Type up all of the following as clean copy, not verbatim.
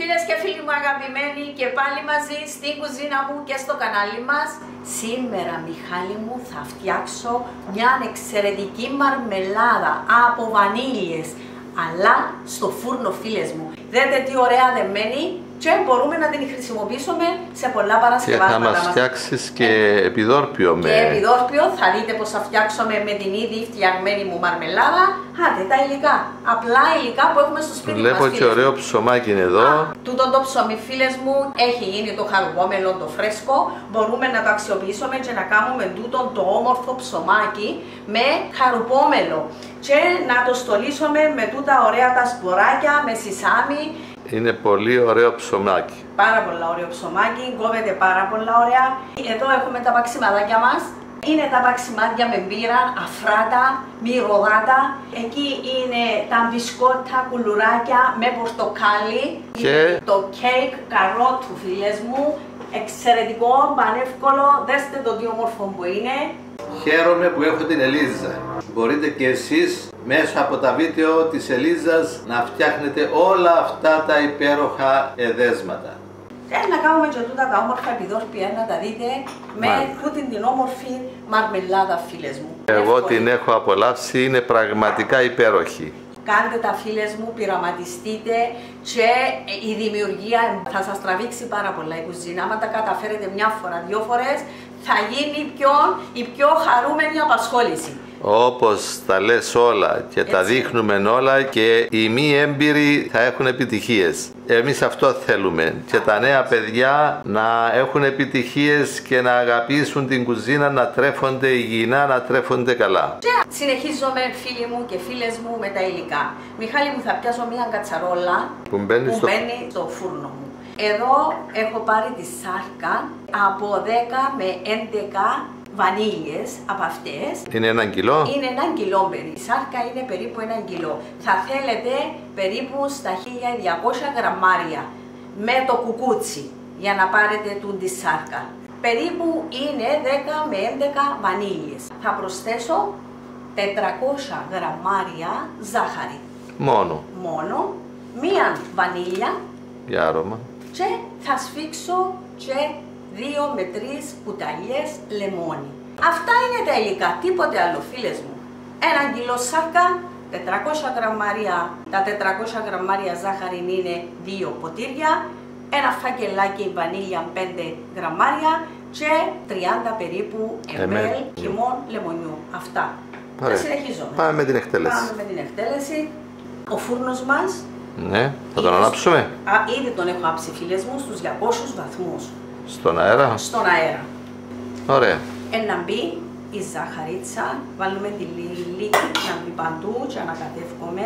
Φίλες και φίλοι μου αγαπημένοι, και πάλι μαζί στην κουζίνα μου και στο κανάλι μας. Σήμερα, Μιχάλη μου, θα φτιάξω μια εξαιρετική μαρμελάδα από βανίλιες, αλλά στο φούρνο, φίλες μου. Δείτε τι ωραία δεμένη και μπορούμε να την χρησιμοποιήσουμε σε πολλά παρασκευάσματα. Και θα μας φτιάξεις και επιδόρπιο με... Και επιδόρπιο, θα δείτε πως θα φτιάξουμε με την ήδη φτιαγμένη μου μαρμελάδα. Άντε τα υλικά, απλά υλικά που έχουμε στο σπίτι μας. Βλέπω και ωραίο ψωμάκι είναι εδώ. Τούτο το ψωμί, φίλες μου, έχει γίνει το χαρουπόμελο, το φρέσκο. Μπορούμε να το αξιοποιήσουμε και να κάνουμε τούτο το όμορφο ψωμάκι με χαρουπόμελο. Και να το στολίσουμε με τούτα ωραία τα σποράκια, με σισάμι. Είναι πολύ ωραίο ψωμάκι. Πάρα πολύ ωραίο ψωμάκι, κόβεται πάρα πολύ ωραία. Εδώ έχουμε τα παξιμαδάκια μας. Είναι τα παξιμάδια με μπύρα, αφράτα, μυρωδάτα. Εκεί είναι τα μπισκότα, κουλουράκια με πορτοκάλι. Και το κέικ καρότου, φίλες μου. Εξαιρετικό, πανεύκολο. Δέστε το τι όμορφο που είναι. χαίρομαι που έχω την Ελίζα. Μπορείτε και εσείς μέσα από τα βίντεο της Ελίζας να φτιάχνετε όλα αυτά τα υπέροχα εδέσματα. Να κάνουμε και τούτα τα όμορφα επιδόρπια, να τα δείτε με τούτη την όμορφη μαρμελάδα, φίλες μου. Εγώ την έχω απολαύσει, είναι πραγματικά υπέροχη. Κάντε τα, φίλες μου, πειραματιστείτε και η δημιουργία θα σας τραβήξει πάρα πολλά η κουζίνα. Άμα τα καταφέρετε μια φορά, δύο φορές, θα γίνει η πιο χαρούμενη απασχόληση. Όπως τα λες όλα και τα δείχνουμε όλα, και οι μη έμπειροι θα έχουν επιτυχίες. Εμείς αυτό θέλουμε, και τα νέα παιδιά να έχουν επιτυχίες και να αγαπήσουν την κουζίνα, να τρέφονται υγιεινά, να τρέφονται καλά. Και συνεχίζομαι, φίλοι μου και φίλες μου, με τα υλικά. Μιχάλη μου, θα πιάσω μια κατσαρόλα που μπαίνει στο φούρνο μου. Εδώ έχω πάρει τη σάρκα από 10 με 11 βανίλιες από αυτές. Είναι 1 κιλό. Είναι 1 κιλό περίπου. Η σάρκα είναι περίπου 1 κιλό. Θα θέλετε περίπου στα 1200 γραμμάρια με το κουκούτσι για να πάρετε τη σάρκα. Περίπου είναι 10 με 11 βανίλιες. Θα προσθέσω 400 γραμμάρια ζάχαρη. Μόνο. Μία βανίλια. Για άρωμα. Και θα σφίξω και 2 με 3 κουταλιές λεμόνι. Αυτά είναι τα υλικά, τίποτε άλλο, φίλες μου. 1 κιλό σάρκα, 400 γραμμάρια, τα 400 γραμμάρια ζάχαρη είναι 2 ποτήρια, ένα φακελάκι βανίλια 5 γραμμάρια και 30 περίπου ml χυμών λεμονιού. Αυτά. Και συνεχίζουμε. Πάμε με την εκτέλεση. Πάμε με την εκτέλεση. Ο φούρνος μας. Ναι, θα τον ανάψουμε. Ήδη τον έχω άψει, φίλες μου, στους 200 βαθμούς. Στον αέρα. Στον αέρα. Ωραία. Να μπει η ζαχαρίτσα, βάλουμε τη λίκη να μπει παντού και ανακατεύουμε.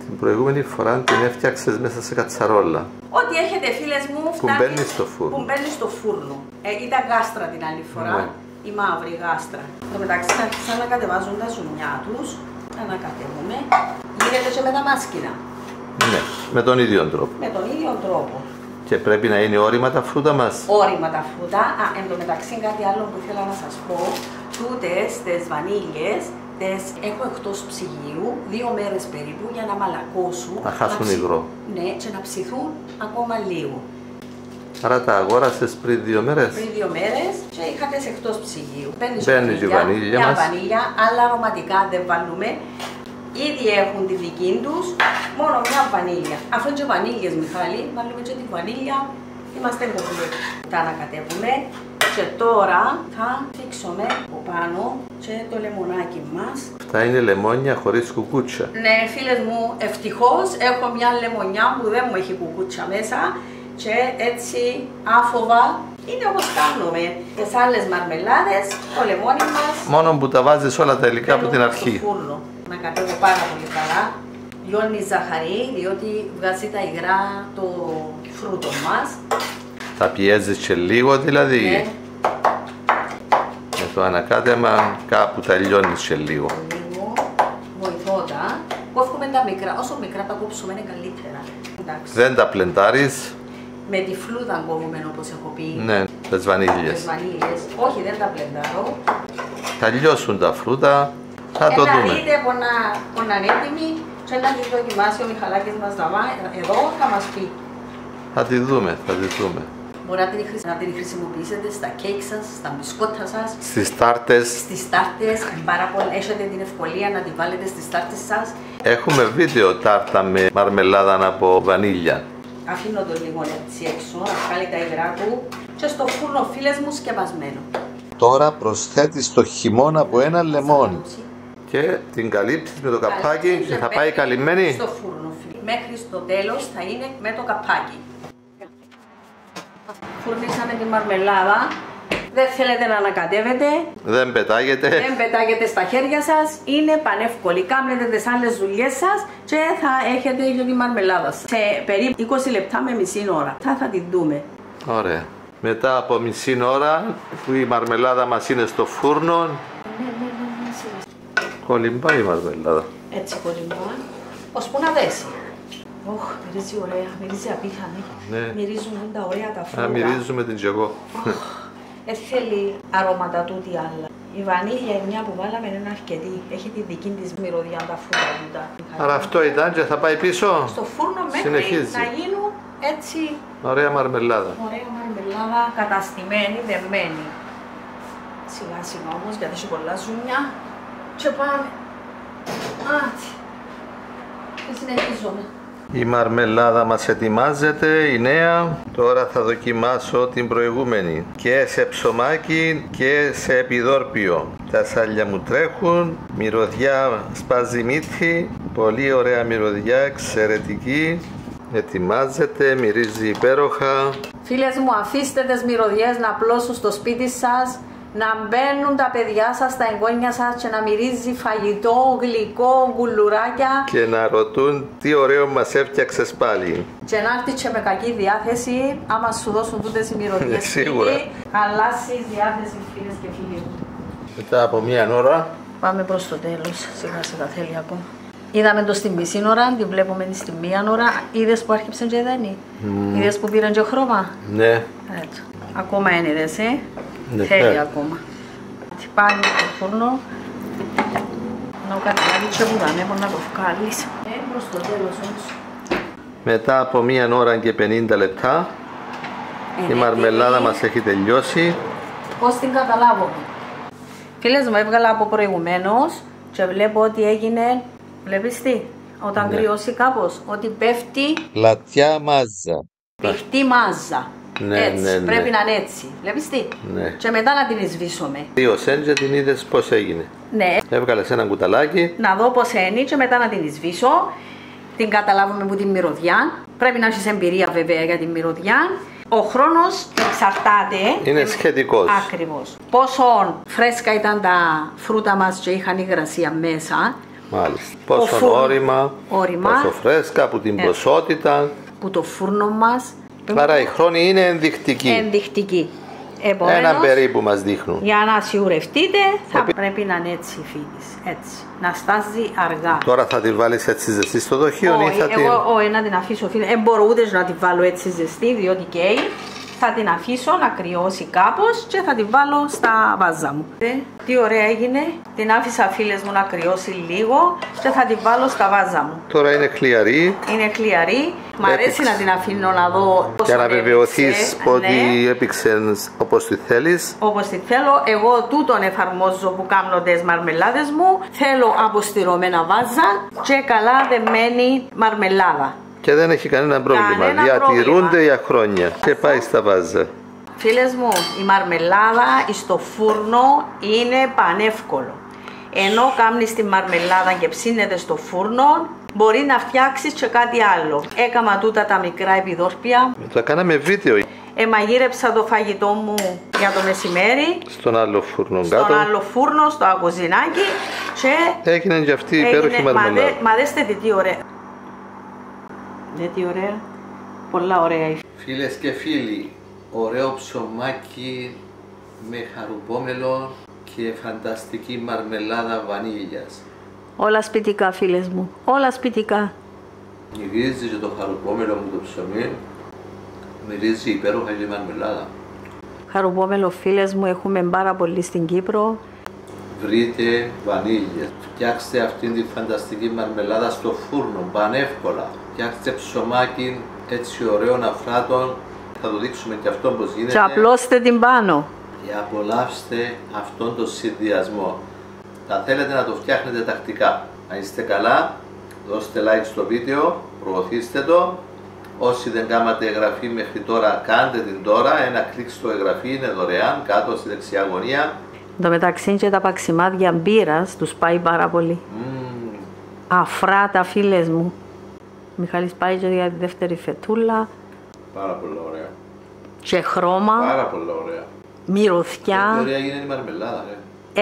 Την προηγούμενη φορά την έφτιαξες μέσα σε κατσαρόλα. Ό,τι έχετε, φίλες μου, που μπαίνει στο φούρνο. Που μπαίνει στο φούρνο. Ήταν γάστρα την άλλη φορά, η μαύρη γάστρα. Στο μεταξύ άρχισαν να κατεβάζουν τα ζουμιά τους, ανακατεύουμε. Γίνεται και με τα μάσκινα. Ναι, με τον ίδιο τρόπο. Με τον ίδιο τρόπο. Και πρέπει να είναι όρημα τα φρούτα μας. Όρημα τα φρούτα. Εν τω μεταξύ, κάτι άλλο που ήθελα να σας πω. Τούτες τις βανίλιες τις έχω εκτός ψυγείου 2 μέρες περίπου για να μαλακώσουν. Να χάσουν υγρό. Ναι, και να ψηθούν ακόμα λίγο. Άρα τα αγόρασες πριν 2 μέρες. Πριν 2 μέρες και είχα τις εκτός ψυγείου. Μπαίνει η βανίλια μας. Μια βανίλια, άλλα αρωματικά δεν βάλουμε. Ήδη έχουν τη δική τους, μόνο μια βανίλια. Αφού είναι και βανίλιες, Μιχάλη, βάλουμε και τη βανίλια, είμαστε έτοιμοι. Τα ανακατεύουμε και τώρα θα φίξουμε από πάνω και το λεμονάκι μας. Αυτά είναι λεμόνια χωρίς κουκούτσα. Ναι, φίλες μου, ευτυχώς έχω μια λεμονιά που δεν μου έχει κουκούτσα μέσα και έτσι άφοβα είναι όπως κάνουμε τις άλλες μαρμελάδες, το λεμόνι μας. Μόνο που τα βάζεις όλα τα υλικά από την αρχή. Στο φούρνο. Να κατέβω πάρα πολύ καλά. Λιώνει ζαχαρή, διότι βγάζει τα υγρά το φρούτο μας. Θα πιέζεις και λίγο δηλαδή. Ναι. Με το ανακάτεμα κάπου τα λιώνεις και λίγο. Λίγο, βοηθώ τα. Κόφουμε τα μικρά, όσο μικρά τα κόψουμε είναι καλύτερα. Εντάξει. Δεν τα πλεντάρεις. Με τη φλούδα κόβουμε, όπως έχω πει. Ναι, τις βανίλιες. Τις βανίλιες. Όχι, δεν τα πλεντάρω. Θα λιώσουν τα φρούτα. Θα το δούμε. Να δείτε που να είναι έτοιμοι και να τη δοκιμάσει ο Μιχαλάκης μας εδώ, θα μας πει. Θα τη δούμε, θα τη δούμε. Μπορεί να την χρησιμοποιήσετε στα κέικ σας, στα μπισκότα σας, στις τάρτες. Στις τάρτες, έχετε την ευκολία να τη βάλετε στις τάρτες σας. Έχουμε βίντεο τάρτα με μαρμελάδα από βανίλια. Αφήνω το λίγο έτσι έξω, να βγάλει τα υγρά του και στο φούρνο, φίλες μου, σκεπασμένο. Τώρα προσθέτεις το χειμώνα από ένα λεμόνι και την καλύψεις με το καπάκι και θα πάει καλυμμένη. Στο φούρνο, φίλοι. Μέχρι στο τέλος θα είναι με το καπάκι. Φουρνίσαμε τη μαρμελάδα. Δεν θέλετε να ανακατεύετε. Δεν πετάγεται. Δεν πετάγεται στα χέρια σας. Είναι πανεύκολη. Κάμνετε τις άλλες δουλειές σας και θα έχετε για τη μαρμελάδα σας. Σε περίπου 20 λεπτά με μισή ώρα. Θα την δούμε. Ωραία. Μετά από μισή ώρα που η μαρμελάδα μας είναι στο φούρνο. Κολυμπάει η μαρμελάδα. Έτσι κολυμπάει. Ώσπου να δέσει. Μυρίζει ωραία, μυρίζει απίθανη. Ναι. Μυρίζουν τα ωραία τα φρούτα. Μυρίζουμε την κι εγώ. Δεν θέλει αρώματα τούτη άλλα. Η βανίλια είναι μια που βάλαμε είναι αρκετή. Έχει τη δική της μυρωδιά τα φρούτα τούτα. Άρα αυτό ήταν και θα πάει πίσω. Στο φούρνο μέχρι συνεχίζει να γίνουν έτσι. Ωραία μαρμελάδα. Ωραία μαρμελάδα, καταστημένη, δεμένη. Σιγά σιγά όμως γιατί έχει πολλά ζουμιά. Και πάμε. Άτσι. Και συνεχίζουμε. Η μαρμελάδα μας ετοιμάζεται, η νέα. Τώρα θα δοκιμάσω την προηγούμενη. Και σε ψωμάκι και σε επιδόρπιο. Τα σάλια μου τρέχουν, μυρωδιά σπάζει μύτη. Πολύ ωραία μυρωδιά, εξαιρετική. Ετοιμάζεται, μυρίζει υπέροχα. Φίλες μου, αφήστε τις μυρωδιές να πλώσουν στο σπίτι σας, να μπαίνουν τα παιδιά σας, τα εγγόνια σας και να μυρίζει φαγητό, γλυκό, γκουλουράκια. Και να ρωτούν τι ωραίο μας έφτιαξες πάλι. Και να έρθει και με κακή διάθεση, άμα σου δώσουν τούτες οι μυρωδιές. Σίγουρα. Αλλάσει η διάθεση, φίλες και φίλοι μου. Μετά από μία ώρα. Πάμε προς το τέλος, σιγά σιγά θέλει ακόμα. Είδαμε το στην μισή ώρα, την βλέπουμε στη μία ώρα. Είδες που άρχιψε και δένει. Είδες που πήραν και χρώμα. Ναι. Έτσι. Ακόμα είναι είδες, Ναι, θέλει ακόμα. Τι πάλι στο φούρνο. Να καταλάβει και που δανέμω να το βγάλεις. Προς το τέλος όμως. Μετά από μία ώρα και 50 λεπτά η μαρμελάδα μας έχει τελειώσει. Πώς την καταλάβω. Φίλες μου, έβγαλα από προηγουμένως και βλέπω ότι έγινε, βλέπεις τι, όταν κρυώσει κάπως, ότι πέφτει Λατιά μάζα. πηχτή μάζα. Ναι, έτσι, ναι, ναι. πρέπει να είναι έτσι, βλέπεις τι. Ναι. Και μετά να την εισβήσουμε. Δύο σέντζε την είδες πώς έγινε. Ναι, Έβγαλες ένα κουταλάκι. να δω πώς είναι και μετά να την εισβήσω. Την καταλάβουμε από την μυρωδιά. Πρέπει να έχεις εμπειρία βέβαια για την μυρωδιά. Ο χρόνος εξαρτάται. Είναι σχετικός. Ακριβώς. Πόσο φρέσκα ήταν τα φρούτα μας και είχαν υγρασία μέσα. Μάλιστα. Πόσο όρημα. πόσο φρέσκα, από την ποσότητα. Που το φούρνο μας. Άρα η χρόνη είναι ενδεικτική. Ενδεικτική. Επομένως, Έναν περίπου μας δείχνουν. για να σιγουρευτείτε θα πρέπει να είναι έτσι, φίλης. Έτσι. Να στάζει αργά. Τώρα θα τη βάλεις έτσι ζεστή στο δοχείο ή θα την... Εγώ να την αφήσω, φίλε. Δεν μπορώ ούτε να την βάλω έτσι ζεστή, διότι καίει. Θα την αφήσω να κρυώσει κάπως και θα την βάλω στα βάζα μου. Τι ωραία έγινε. Την άφησα, φίλες μου, να κρυώσει λίγο και θα την βάλω στα βάζα μου. Τώρα είναι χλιαρή. Είναι χλιαρή. Μ' αρέσει να την αφήνω να δω πώς Για να βεβαιωθείς έπαιξε. ότι έπηξες όπως τη θέλεις. Όπως τη θέλω, εγώ τούτον εφαρμόζω που κάνω τις μαρμελάδες μου. Θέλω αποστηρωμένα βάζα και καλά δεμένη μαρμελάδα. Και δεν έχει κανένα πρόβλημα. Διατηρούνται για χρόνια. Και πάει στα βάζα. Φίλες μου, η μαρμελάδα στο φούρνο είναι πανεύκολο. Ενώ κάνεις τη μαρμελάδα και ψήνεται στο φούρνο, μπορεί να φτιάξεις και κάτι άλλο. Έκαμα τούτα τα μικρά επιδόρπια. Το κάναμε βίντεο. Μαγείρεψα το φαγητό μου για το μεσημέρι. Στον άλλο φούρνο κάτω. Στον άλλο φούρνο, στο αγκοζινάκι. Και έγινε και αυτή η υπέροχη μαρμελάδα. Μα δέστε τι ωραία. Τι ωραία. Πολλά ωραία. Φίλες και φίλοι, ωραίο ψωμάκι με χαρουπόμελο και φανταστική μαρμελάδα βανίλιας. Όλα σπιτικά, φίλες μου. Όλα σπιτικά. Μυρίζει και το χαρουπόμελο μου το ψωμί. Μυρίζει υπέροχα και η μαρμελάδα. Χαρουπόμελο, φίλες μου, έχουμε πάρα πολύ στην Κύπρο. Βρείτε βανίλια. Φτιάξτε αυτήν τη φανταστική μαρμελάδα στο φούρνο, πανεύκολα. Φτιάξτε ψωμάκι έτσι ωραίων αφράτων. Θα το δείξουμε και αυτό πως γίνεται. Και απλώστε την πάνω. Και απολαύστε αυτόν τον συνδυασμό. Θα θέλετε να το φτιάχνετε τακτικά. Να είστε καλά, δώστε like στο βίντεο, προωθήστε το. Όσοι δεν κάνατε εγγραφή μέχρι τώρα, κάντε την τώρα. Ένα κλικ στο εγγραφή, είναι δωρεάν, κάτω στη δεξιά γωνία. Εν τω μεταξύ και τα παξιμάδια μπύρας τους πάει πάρα πολύ. Αφράτα, φίλες μου. Μιχάλης πάει και για τη δεύτερη φετούλα. Πάρα πολύ ωραία. Και χρώμα. Πάρα πολύ ωραία. Μυρωδιά. Τι ωραία γίνεται η μαρμελάδα, ρε.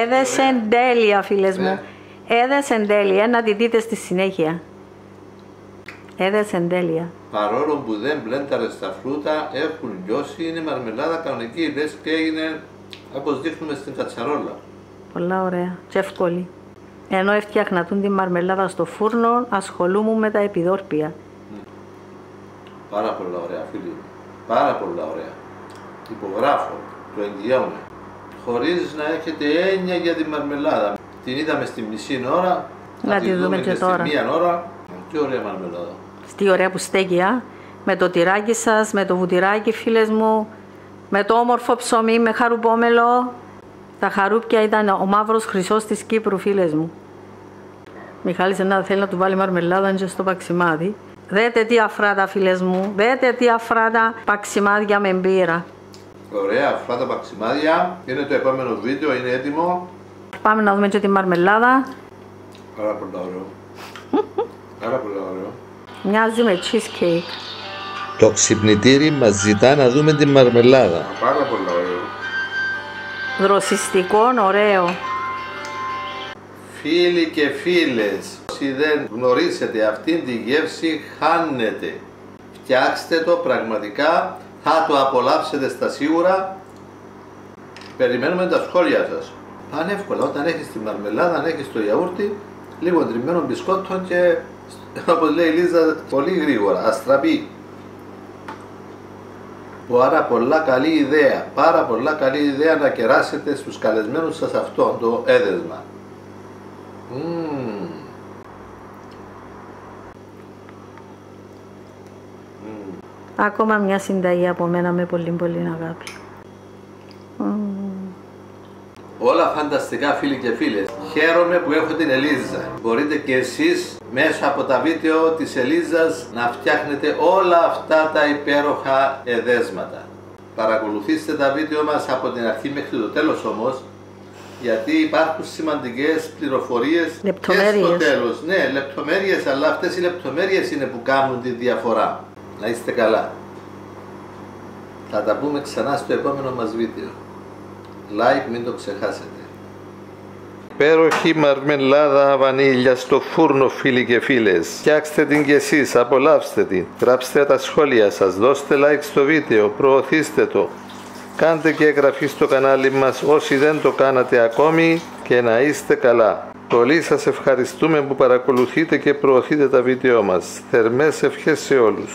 Έδεσεν τέλεια, φίλες μου. Έδεσεν τέλεια, να τη δείτε στη συνέχεια. Έδεσεν τέλεια. Παρόλο που δεν μπλένταρες τα φρούτα, έχουν λιώσει, είναι μαρμελάδα κανονική, λες και έγινε όπως δείχνουμε στην κατσαρόλα. Πολλά ωραία και εύκολη. Ενώ έφτιαχνα τη μαρμελάδα στο φούρνο, ασχολούμαι με τα επιδόρπια. Πάρα πολλά ωραία, φίλοι. Πάρα πολλά ωραία. Υπογράφω, το εγγυώμαι. Χωρίς να έχετε έννοια για τη μαρμελάδα. Την είδαμε στη μισή ώρα, να τη δούμε και τώρα. Στη μία ώρα. Τι ωραία μαρμελάδα. Τι ωραία που στέκει, με το τυράκι σας, με το βουτυράκι, φίλες μου, με το όμορφο ψωμί, με χαρουπόμελο. Τα χαρούπια ήταν ο μαύρος χρυσός της Κύπρου, φίλες μου. Μιχάλης θέλει να του βάλει μαρμελάδα και στο παξιμάδι. Δέτε τι αφράτα, φίλες μου, δέτε τι αφράτα παξιμάδια με μπύρα. Ωραία, αφράτα παξιμάδια. Είναι το επόμενο βίντεο, είναι έτοιμο. Πάμε να δούμε και τη μαρμελάδα. Πάρα πολύ ωραίο. Πάρα πολύ ωραίο. Μοιάζει με cheesecake. Το ξυπνητήρι μας ζητά να δούμε τη μαρμελάδα. Πάρα πολύ ωραίο. Δροσιστικό, ωραίο. Φίλοι και φίλες, όσοι δεν γνωρίσετε αυτήν τη γεύση, χάνετε. Φτιάξτε το πραγματικά, θα το απολαύσετε στα σίγουρα. Περιμένουμε τα σχόλια σας. Πανεύκολα, όταν έχεις τη μαρμελάδα, αν έχεις το γιαούρτι, λίγο τριμμένο μπισκότο και, όπως λέει η Λίζα, πολύ γρήγορα, αστραπή. Πάρα πολλά καλή ιδέα, πάρα πολλά καλή ιδέα να κεράσετε στους καλεσμένους σας αυτό το έδεσμα. Ακόμα μια συνταγή από μένα με πολύ πολύ αγάπη. Όλα φανταστικά, φίλοι και φίλες. Χαίρομαι που έχω την Ελίζα. Μπορείτε και εσείς μέσα από τα βίντεο της Ελίζας να φτιάχνετε όλα αυτά τα υπέροχα εδέσματα. Παρακολουθήστε τα βίντεο μας από την αρχή μέχρι το τέλος όμως, γιατί υπάρχουν σημαντικές πληροφορίες και στο τέλος. Ναι, λεπτομέρειες, αλλά αυτές οι λεπτομέρειες είναι που κάνουν τη διαφορά. Να είστε καλά. Θα τα πούμε ξανά στο επόμενο μας βίντεο. Like, μην το ξεχάσετε. Υπέροχη μαρμελάδα βανίλια στο φούρνο, φίλοι και φίλες. Φτιάξτε την κι εσείς, απολαύστε την. Γράψτε τα σχόλια σας, δώστε like στο βίντεο, προωθήστε το. Κάντε και εγγραφή στο κανάλι μας όσοι δεν το κάνατε ακόμη και να είστε καλά. Πολύ σας ευχαριστούμε που παρακολουθείτε και προωθείτε τα βίντεο μας. Θερμές ευχές σε όλους.